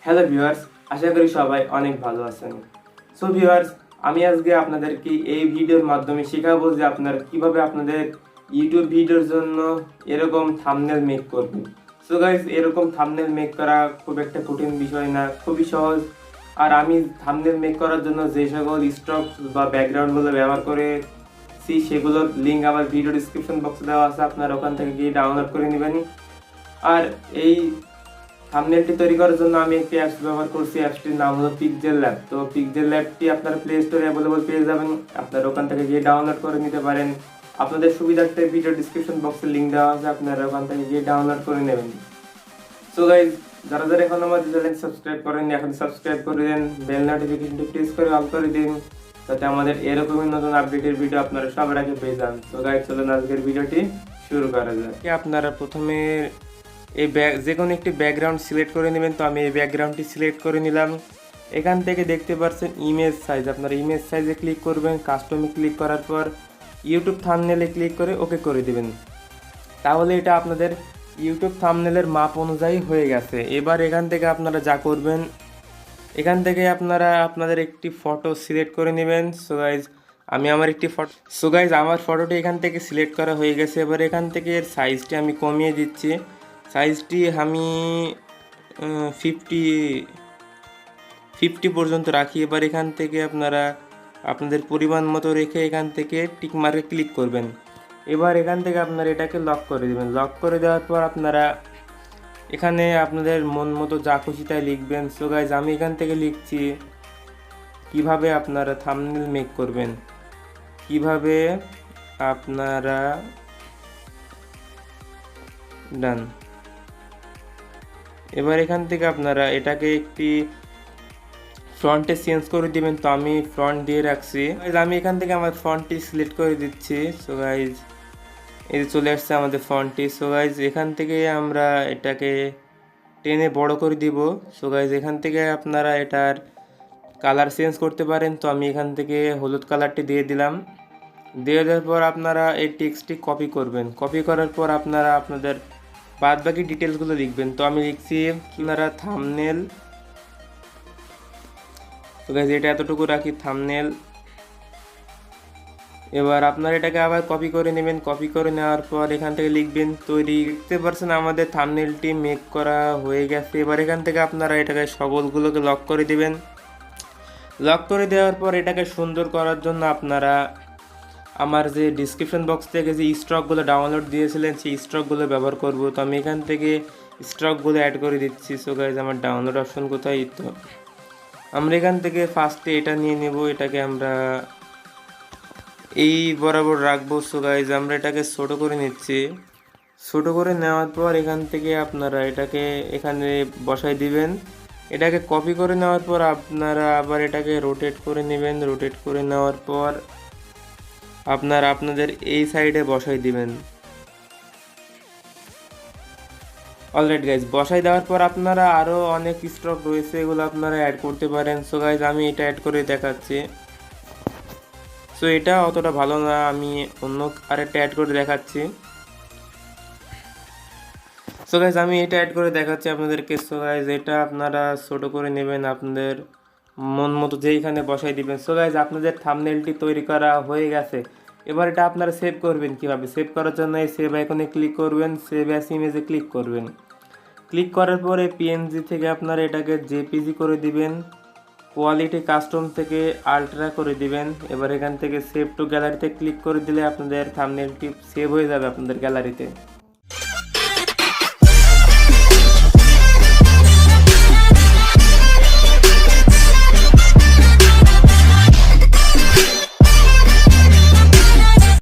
Hello viewers, আশা করি সবাই অনেক ভালো আছেন। সো ভিউয়ার্স, আমি আজকে আপনাদেরকে এই ভিডিওর মাধ্যমে শেখাবো যে আপনারা কিভাবে আপনাদের ইউটিউব ভিডিওর জন্য এরকম থাম্বনেল মেক করবেন। সো গাইস, এরকম থাম্বনেল মেক করা খুব একটা কঠিন বিষয় না, খুবই সহজ। আর আমি থাম্বনেল মেক করার জন্য যে সকল স্টক বা ব্যাকগ্রাউন্ডগুলো ব্যবহার করেছি সেগুলোর লিঙ্ক আমার ভিডিও ডিসক্রিপশন বক্সে দেওয়া আছে, আপনারা ওখান থেকে গিয়ে ডাউনলোড করে নেবেন। আর এই থাম্বনেলটি তৈরি করার জন্য আমি একটি অ্যাপস ব্যবহার করছি। অ্যাপসটির নাম হলো পিক্সেল ল্যাব। তো পিক্সেল ল্যাবটি আপনারা প্লে স্টোরে অ্যাভেলেবল পেয়ে যাবেন, আপনারা ওখান থেকে গিয়ে ডাউনলোড করে নিতে পারেন। আপনাদের সুবিধার্থে ভিডিও ডিসক্রিপশন বক্সে লিঙ্ক দেওয়া আছে, আপনারা ওখান থেকে গিয়ে ডাউনলোড করে নেবেন। সো গাইজ, যারা যারা এখন আমাদের চ্যানেল সাবস্ক্রাইব করেননি এখন সাবস্ক্রাইব করে দেন, বেল নোটিফিকেশনটি প্রেস করে অল করে দিন, যাতে আমাদের এরকমই নতুন আপডেটের ভিডিও আপনারা সবার আগে পেয়ে যান। সো গাইজ, চলুন আজকের ভিডিওটি শুরু করা যাক। আপনারা প্রথমে এই যে কোনো একটি ব্যাকগ্রাউন্ড সিলেক্ট করে নেবেন। তো আমি এই ব্যাকগ্রাউন্ডটি সিলেক্ট করে নিলাম। এখান থেকে দেখতে পাচ্ছেন ইমেজ সাইজ, আপনারা ইমেজ সাইজে ক্লিক করবেন। কাস্টমে ক্লিক করার পর ইউটিউব থাম্বনেলে ক্লিক করে ওকে করে দিবেন। তাহলে এটা আপনাদের ইউটিউব থাম্বনেলের মাপ অনুযায়ী হয়ে গেছে। এবার এখান থেকে আপনারা যা করবেন, এখান থেকে আপনারা আপনাদের একটি ফটো সিলেক্ট করে নেবেন। সো গাইজ, আমি আমার একটি আমার ফটোটি এখান থেকে সিলেক্ট করা হয়ে গেছে। এবার এখান থেকে এর সাইজটি আমি কমিয়ে দিচ্ছি। সাইজটি আমি 50 পর্যন্ত রাখি। এবার এখান থেকে আপনারা আপনাদের পরিমাণ মতো রেখে এখান থেকে টিক মার্কে ক্লিক করবেন। এবার এখান থেকে আপনারা এটাকে লক করে দেবেন। লক করে দেওয়ার পর আপনারা এখানে আপনাদের মন মতো যা খুশি তাই লিখবেন। সো গাইজ, আমি এখান থেকে লিখছি কিভাবে আপনারা থাম্বনেল মেক করবেন, কিভাবে আপনারা ডান। এবার এখান থেকে আপনারা এটাকে একটি ফ্রন্টে চেঞ্জ করে দিবেন। তো আমি ফ্রন্ট দিয়ে রাখছি। আমি এখান থেকে আমার ফন্টটি সিলেক্ট করে দিচ্ছি। সো গাইজ, এই চলে আসছে আমাদের ফন্টটি। সো গাইজ, এখান থেকে আমরা এটাকে টেনে বড় করে দিব। সো গাইজ, এখান থেকে আপনারা এটার কালার চেঞ্জ করতে পারেন। তো আমি এখান থেকে হলুদ কালারটি দিয়ে দিলাম। দিয়ে দেওয়ার পর আপনারা এই টেক্সটটি কপি করবেন। কপি করার পর আপনারা আপনাদের বাদ বাকি ডিটেলসগুলো লিখবেন। তো আমি লিখছি আপনারা থাম্বনেল। তো গাইজ, এটা এতটুকু রাখি থাম্বনেল। এবার আপনারা এটাকে আবার কপি করে নেবেন। কপি করে নেওয়ার পর এখান থেকে লিখবেন তৈরি। দেখতে পাচ্ছেন আমাদের থাম্বনেলটি মেক করা হয়ে গেছে। এবার এখান থেকে আপনারা এটাকে সকলগুলোকে লক করে দিবেন। লক করে দেওয়ার পর এটাকে সুন্দর করার জন্য আপনারা আমার যে ডিসক্রিপশন বক্স থেকে যে স্টকগুলো ডাউনলোড দিয়েছিলেন সেই স্টকগুলো ব্যবহার করব। তো আমি এখান থেকে স্টকগুলো অ্যাড করে দিচ্ছি। সো গাইজ, আমার ডাউনলোড অপশন কোথায়? তো আমরা এখান থেকে ফার্স্টে এটা নিয়ে নেব, এটাকে আমরা এই বরাবর রাখবো। সো গাইজ, আমরা এটাকে ছোটো করে নিচ্ছি। ছোটো করে নেওয়ার পর এখান থেকে আপনারা এটাকে এখানে বসাই দিবেন। এটাকে কপি করে নেওয়ার পর আপনারা আবার এটাকে রোটেট করে নেবেন। রোটেট করে নেওয়ার পর আপনারা আপনাদের এই সাইডে বসাই দিবেন। অলরাইট গাইজ, বসাই দেওয়ার পর আপনারা আরও অনেক স্টক রয়েছে, এগুলো আপনারা অ্যাড করতে পারেন। সো গাইজ, আমি এটা অ্যাড করে দেখাচ্ছি। সো এটা অতটা ভালো না, আমি অন্য আরেকটা অ্যাড করে দেখাচ্ছি। সো গাইজ, আমি এটা অ্যাড করে দেখাচ্ছি আপনাদেরকে। সো গাইজ, এটা আপনারা ছোটো করে নেবেন, আপনাদের মন মতো যেইখানে বসাই দিবেন। সো গাইজ, আপনাদের থাম্বনেলটি তৈরি করা হয়ে গেছে। এবার এটা আপনারা সেভ করবেন কিভাবে? সেভ করার জন্য এই সেভ আইকনে ক্লিক করবেন, সেভ অ্যাস ইমেজে ক্লিক করবেন। ক্লিক করার পরে পিএনজি থেকে আপনারা এটাকে জেপিজি করে দিবেন। কোয়ালিটি কাস্টম থেকে আলট্রা করে দিবেন। এবার এখান থেকে সেভ টু গ্যালারিতে ক্লিক করে দিলে আপনাদের থাম্বনেলটি সেভ হয়ে যাবে আপনাদের গ্যালারিতে।